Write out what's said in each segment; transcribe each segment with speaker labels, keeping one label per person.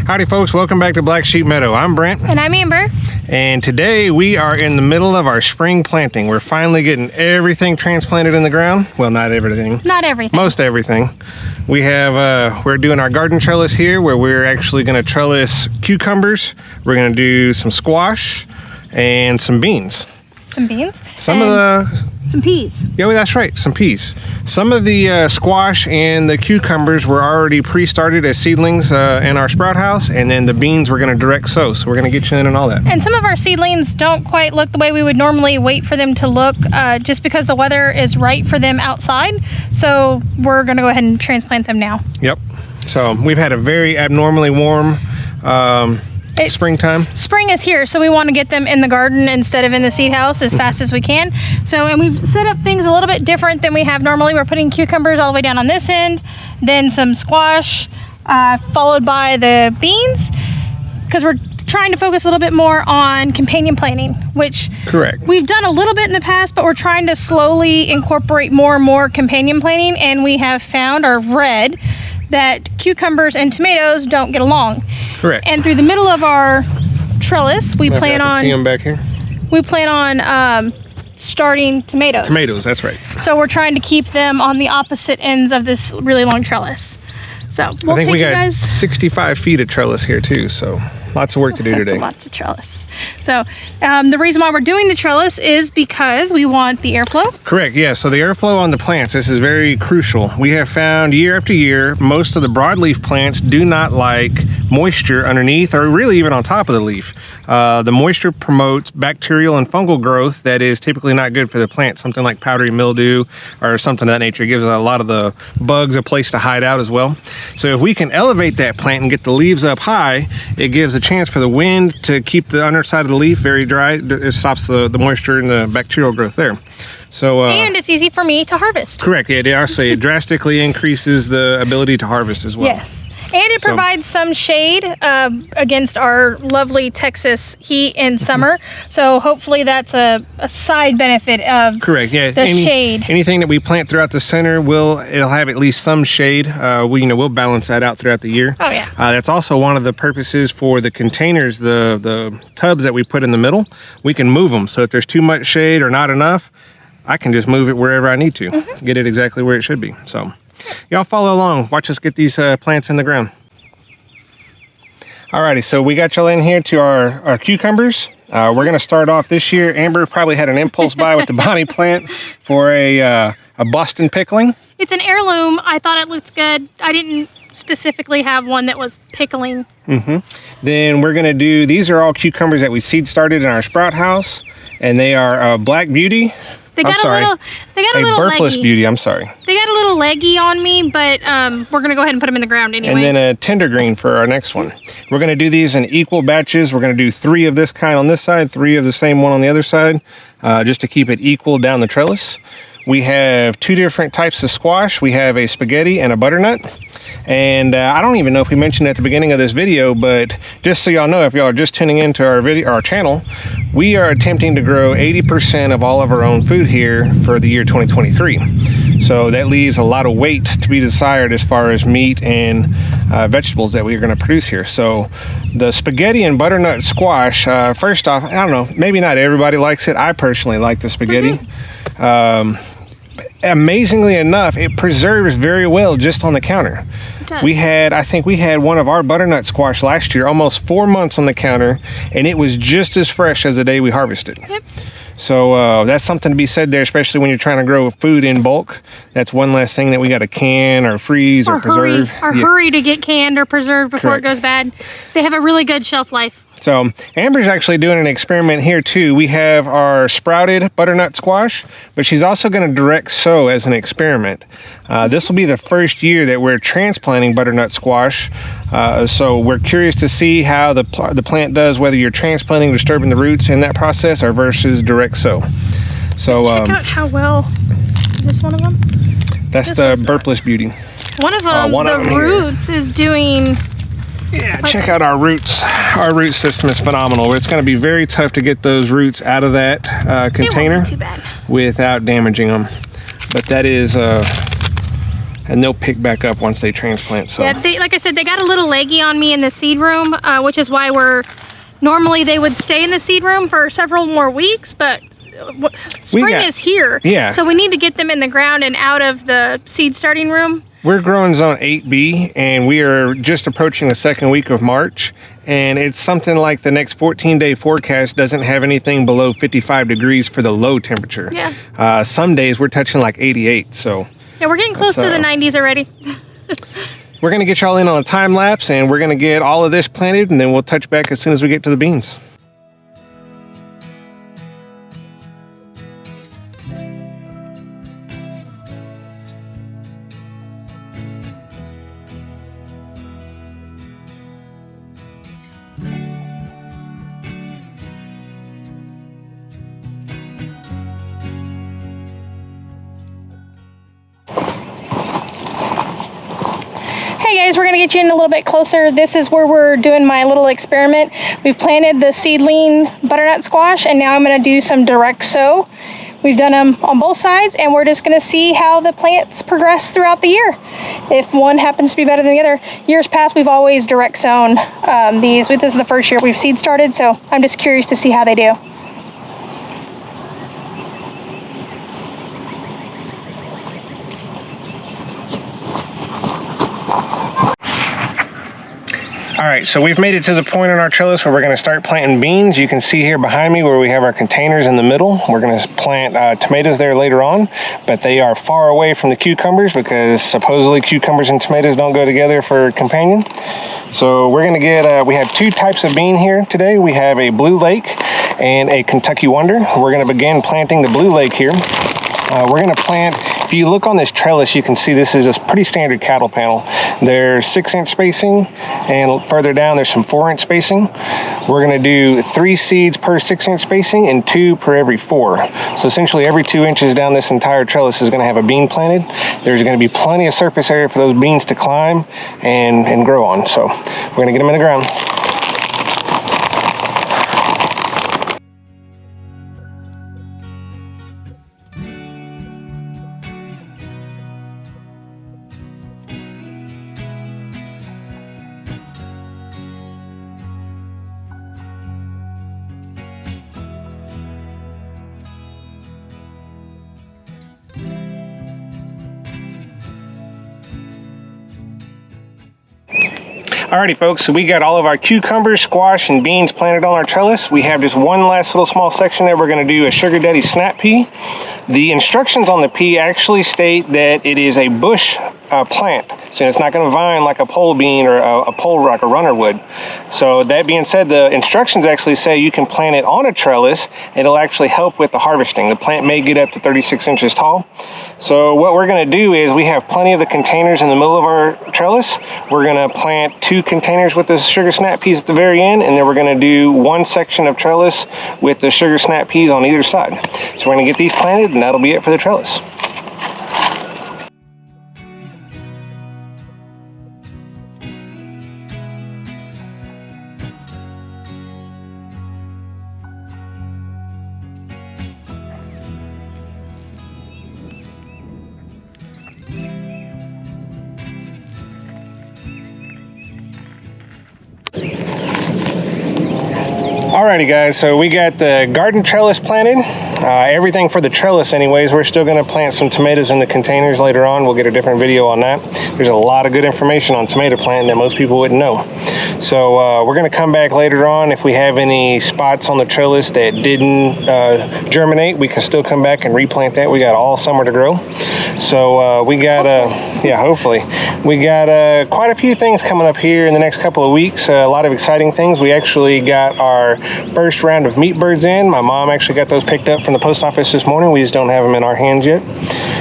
Speaker 1: Howdy folks, welcome back to Black Sheep Meadow. I'm Brent.
Speaker 2: And I'm Amber.
Speaker 1: And today we are in the middle of our spring planting. We're finally getting everything transplanted in the ground. Well, not everything.
Speaker 2: Not everything.
Speaker 1: Most everything. We have, we're doing our garden trellis here where we're actually gonna trellis cucumbers. We're gonna do some squash and some beans.
Speaker 2: Some beans?
Speaker 1: Some
Speaker 2: peas.
Speaker 1: Yeah, well, that's right, some peas. Some of the squash and the cucumbers were already pre-started as seedlings in our sprout house, and then the beans we're gonna direct sow, so we're gonna get you in and all that.
Speaker 2: And some of our seedlings don't quite look the way we would normally wait for them to look, just because the weather is right for them outside. So we're gonna go ahead and transplant them now.
Speaker 1: Yep, so we've had a very abnormally warm springtime.
Speaker 2: Spring is here, so we want to get them in the garden instead of in the seed house as fast as we can. So, and we've set up things a little bit different than we have normally. We're putting cucumbers all the way down on this end, then some squash, followed by the beans, because we're trying to focus a little bit more on companion planting, which
Speaker 1: correct,
Speaker 2: we've done a little bit in the past, but we're trying to slowly incorporate more and more companion planting, and we have found or read that cucumbers and tomatoes don't get along.
Speaker 1: Correct.
Speaker 2: And through the middle of our trellis, we plan on
Speaker 1: see them back here.
Speaker 2: We plan on starting tomatoes.
Speaker 1: Tomatoes, that's right.
Speaker 2: So we're trying to keep them on the opposite ends of this really long trellis. So we'll
Speaker 1: I think
Speaker 2: take
Speaker 1: we got
Speaker 2: you guys
Speaker 1: 65 feet of trellis here too, so lots of work to do today.
Speaker 2: Lots of trellis. So the reason why we're doing the trellis is because we want the airflow.
Speaker 1: Correct, yeah, so the airflow on the plants, this is very crucial. We have found year after year, most of the broadleaf plants do not like moisture underneath or really even on top of the leaf. The moisture promotes bacterial and fungal growth that is typically not good for the plant. Something like powdery mildew or something of that nature. It gives a lot of the bugs a place to hide out as well. So if we can elevate that plant and get the leaves up high, it gives a chance for the wind to keep the underside of the leaf very dry. It stops the moisture and the bacterial growth there. So,
Speaker 2: and it's easy for me to harvest.
Speaker 1: Correct, yeah, it drastically increases the ability to harvest as well.
Speaker 2: Yes. And it provides some shade against our lovely Texas heat in summer. So hopefully that's a side benefit of
Speaker 1: correct, yeah,
Speaker 2: the shade.
Speaker 1: Anything that we plant throughout the center, it'll have at least some shade. We'll balance that out throughout the year.
Speaker 2: Oh yeah.
Speaker 1: That's also one of the purposes for the containers, the tubs that we put in the middle. We can move them. So if there's too much shade or not enough, I can just move it wherever I need to. Get it exactly where it should be. So y'all follow along. Watch us get these plants in the ground. Alrighty, so we got y'all in here to our cucumbers. We're gonna start off this year. Amber probably had an impulse buy with the Bonnie plant for a Boston pickling.
Speaker 2: It's an heirloom. I thought it looked good. I didn't specifically have one that was pickling.
Speaker 1: Then we're gonna do, these are all cucumbers that we seed started in our sprout house, and they are Black Beauty.
Speaker 2: They got a little
Speaker 1: Burpless
Speaker 2: leggy.
Speaker 1: Beauty, I'm sorry.
Speaker 2: They got a little leggy on me, but we're gonna go ahead and put them in the ground anyway.
Speaker 1: And then a tender green for our next one. We're gonna do these in equal batches. We're gonna do 3 of this kind on this side, 3 of the same one on the other side, just to keep it equal down the trellis. We have 2 different types of squash. We have a spaghetti and a butternut. And I don't even know if we mentioned at the beginning of this video, but just so y'all know, if y'all are just tuning into our channel, we are attempting to grow 80% of all of our own food here for the year 2023. So that leaves a lot of weight to be desired as far as meat and vegetables that we're going to produce here. So the spaghetti and butternut squash, first off, I don't know, maybe not everybody likes it. I personally like the spaghetti. Amazingly enough, it preserves very well just on the counter.
Speaker 2: It does.
Speaker 1: I think we had one of our butternut squash last year, almost 4 months on the counter, and it was just as fresh as the day we harvested.
Speaker 2: Yep.
Speaker 1: So that's something to be said there, especially when you're trying to grow food in bulk. That's one less thing that we got to can or freeze or preserve.
Speaker 2: Hurry to get canned or preserved before it goes bad. They have a really good shelf life.
Speaker 1: So Amber's actually doing an experiment here too. We have our sprouted butternut squash, but she's also going to direct sow as an experiment. This will be the first year that we're transplanting butternut squash. So we're curious to see how the plant does, whether you're transplanting, disturbing the roots in that process, or versus direct sow. So
Speaker 2: check out how well. Is this one of them?
Speaker 1: That's the Burpless Beauty.
Speaker 2: One of them, the roots is doing.
Speaker 1: Yeah, check out our roots. Our root system is phenomenal. It's going to be very tough to get those roots out of that container
Speaker 2: too bad.
Speaker 1: without damaging them. But that is and they'll pick back up once they transplant. So
Speaker 2: yeah, like I said, they got a little leggy on me in the seed room, which is why normally they would stay in the seed room for several more weeks, but spring is here.
Speaker 1: Yeah.
Speaker 2: So we need to get them in the ground and out of the seed starting room.
Speaker 1: We're growing zone 8B, and we are just approaching the second week of March, and it's something like the next 14-day forecast doesn't have anything below 55 degrees for the low temperature.
Speaker 2: Yeah.
Speaker 1: Some days we're touching like 88, so.
Speaker 2: Yeah, we're getting close to the 90s already.
Speaker 1: We're gonna get y'all in on a time lapse, and we're gonna get all of this planted, and then we'll touch back as soon as we get to the beans.
Speaker 2: Hey guys, we're gonna get you in a little bit closer. This is where we're doing my little experiment. We've planted the seedling butternut squash, and now I'm gonna do some direct sow. We've done them on both sides, and we're just gonna see how the plants progress throughout the year. If one happens to be better than the other. Years past, we've always direct sown these. This is the first year we've seed started, so I'm just curious to see how they do.
Speaker 1: All right, so we've made it to the point in our trellis where we're gonna start planting beans. You can see here behind me where we have our containers in the middle. We're gonna plant tomatoes there later on, but they are far away from the cucumbers because supposedly cucumbers and tomatoes don't go together for companion. So we're gonna get, we have two types of bean here today. We have a Blue Lake and a Kentucky Wonder. We're gonna begin planting the Blue Lake here. We're gonna plant, if you look on this trellis, you can see this is a pretty standard cattle panel. There's 6-inch spacing, and further down there's some 4-inch spacing. We're gonna do 3 seeds per 6-inch spacing and 2 per every 4. So essentially every 2 inches down this entire trellis is gonna have a bean planted. There's gonna be plenty of surface area for those beans to climb and grow on. So we're gonna get them in the ground. Alrighty folks, so we got all of our cucumbers, squash, and beans planted on our trellis. We have just one last little small section there. We're going to do a Sugar Daddy snap pea. The instructions on the pea actually state that it is a bush plant, so it's not going to vine like a pole bean or a pole like a runner would. So that being said, the instructions actually say you can plant it on a trellis. It'll actually help with the harvesting. The plant may get up to 36 inches tall. So what we're going to do is we have plenty of the containers in the middle of our trellis. We're going to plant 2 containers with the sugar snap peas at the very end, and then we're going to do 1 section of trellis with the sugar snap peas on either side. So we're going to get these planted, and that'll be it for the trellis. Alrighty guys, so we got the garden trellis planted. Everything for the trellis anyways. We're still going to plant some tomatoes in the containers later on. We'll get a different video on that. There's a lot of good information on tomato planting that most people wouldn't know. So we're going to come back later on. If we have any spots on the trellis that didn't germinate, we can still come back and replant that. We got all summer to grow. So we got, yeah, hopefully. We got quite a few things coming up here in the next couple of weeks. A lot of exciting things. We actually got our first round of meat birds in. My mom actually got those picked up from the post office this morning. We just don't have them in our hands yet.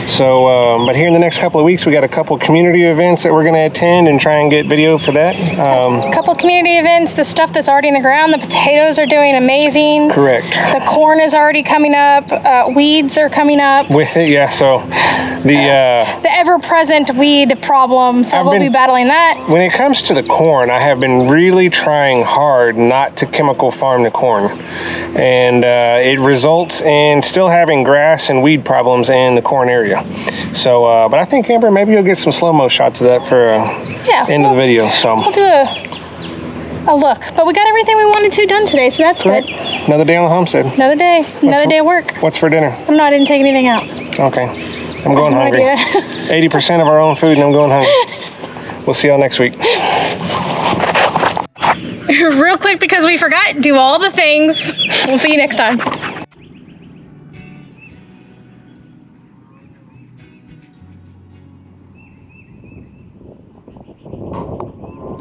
Speaker 1: So, but here in the next couple of weeks, we got a couple community events that we're going to attend and try and get video for that.
Speaker 2: A couple couple community events. The stuff that's already in the ground, the potatoes are doing amazing.
Speaker 1: Correct.
Speaker 2: The corn is already coming up. Weeds are coming up.
Speaker 1: With it, yeah. So the
Speaker 2: ever-present weed problem. So we'll be battling that.
Speaker 1: When it comes to the corn, I have been really trying hard not to chemical farm the corn, and it results in still having grass and weed problems in the corn area. So, but I think, Amber, maybe you'll get some slow-mo shots of that for end of the video. So
Speaker 2: we'll do a look. But we got everything we wanted to done today, so that's good.
Speaker 1: Another day on the homestead.
Speaker 2: Another day. Another day of work.
Speaker 1: What's for dinner?
Speaker 2: I didn't take anything out.
Speaker 1: Okay. I'm going hungry. 80% of our own food, and I'm going hungry. We'll see y'all next week.
Speaker 2: Real quick, because we forgot, do all the things. We'll see you next time.